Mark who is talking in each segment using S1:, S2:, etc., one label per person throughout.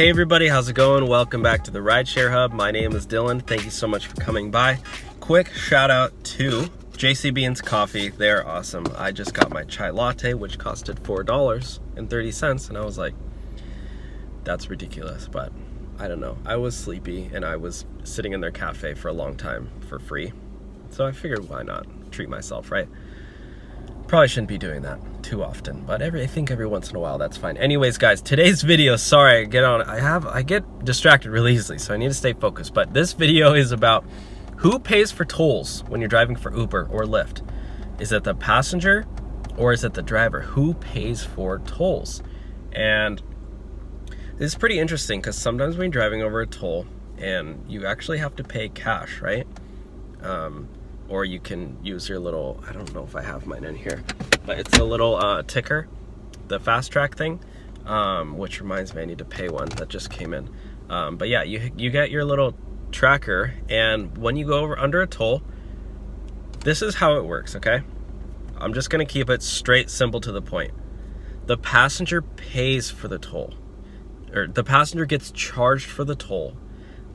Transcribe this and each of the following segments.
S1: Hey everybody, how's it going? Welcome back to the Rideshare Hub. My name is Dylan. Thank you so much for coming by. Quick shout out to JC Beans Coffee. They're awesome. I just got my chai latte, which costed $4.30, and I was like, that's ridiculous, but I don't know. I was sleepy and I was sitting in their cafe for a long time for free. So I figured, why not treat myself, right? Probably shouldn't be doing that too often, but I think every once in a while that's fine. Anyways, guys, today's video, sorry, I get distracted really easily, so I need to stay focused. But this video is about who pays for tolls when you're driving for Uber or Lyft. Is it the passenger or is it the driver? Who pays for tolls? And this is pretty interesting because sometimes when you're driving over a toll and you actually have to pay cash, right? Or you can use your little, I don't know if I have mine in here, but it's a little ticker, the fast track thing, which reminds me I need to pay one that just came in. But yeah, you get your little tracker, and when you go over under a toll, this is how it works, okay? I'm just gonna keep it straight, simple, to the point. The passenger pays for the toll, or the passenger gets charged for the toll.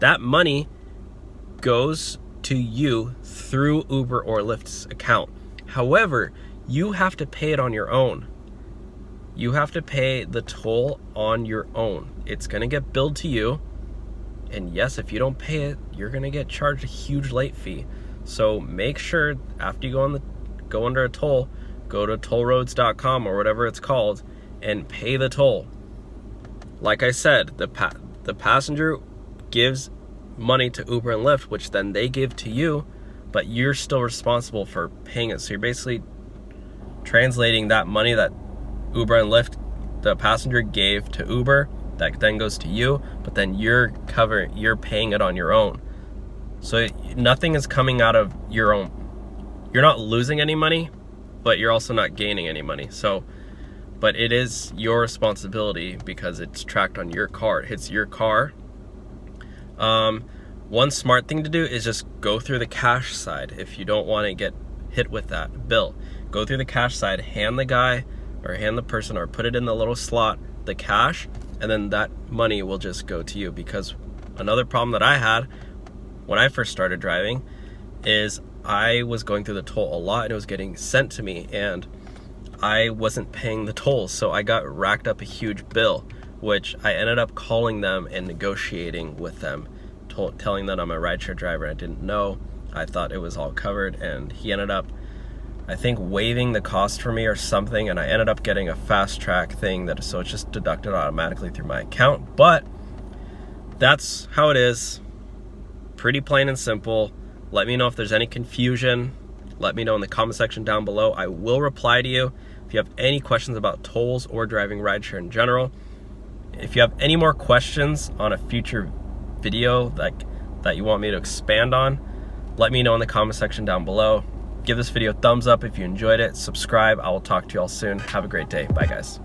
S1: That money goes to you through Uber or Lyft's account. However, you have to pay it on your own. You have to pay the toll on your own. It's gonna get billed to you, and yes, if you don't pay it, you're gonna get charged a huge late fee. So make sure after you go under a toll, go to tollroads.com or whatever it's called and pay the toll. Like I said, the passenger gives money to Uber and Lyft, which then they give to you, but you're still responsible for paying it. So you're basically translating that money that Uber and Lyft, the passenger, gave to Uber, that then goes to you, but then you're paying it on your own. So nothing is coming out of your own. You're not losing any money, but you're also not gaining any money. So, but it is your responsibility because it's tracked on your car. It hits your car. One smart thing to do is just go through the cash side. If you don't want to get hit with that bill, go through the cash side, hand the guy or hand the person or put it in the little slot, the cash, and then that money will just go to you. Because another problem that I had when I first started driving is I was going through the toll a lot and it was getting sent to me and I wasn't paying the tolls. So I got racked up a huge bill, which I ended up calling them and negotiating with them, telling them I'm a rideshare driver. I didn't know. I thought it was all covered, and he ended up, I think, waiving the cost for me or something, and I ended up getting a fast track thing so it's just deducted automatically through my account. But that's how it is. Pretty plain and simple. Let me know if there's any confusion. Let me know in the comment section down below. I will reply to you if you have any questions about tolls or driving rideshare in general. If you have any more questions on a future video that you want me to expand on, let me know in the comment section down below. Give this video a thumbs up if you enjoyed it. Subscribe. I will talk to you all soon. Have a great day. Bye, guys.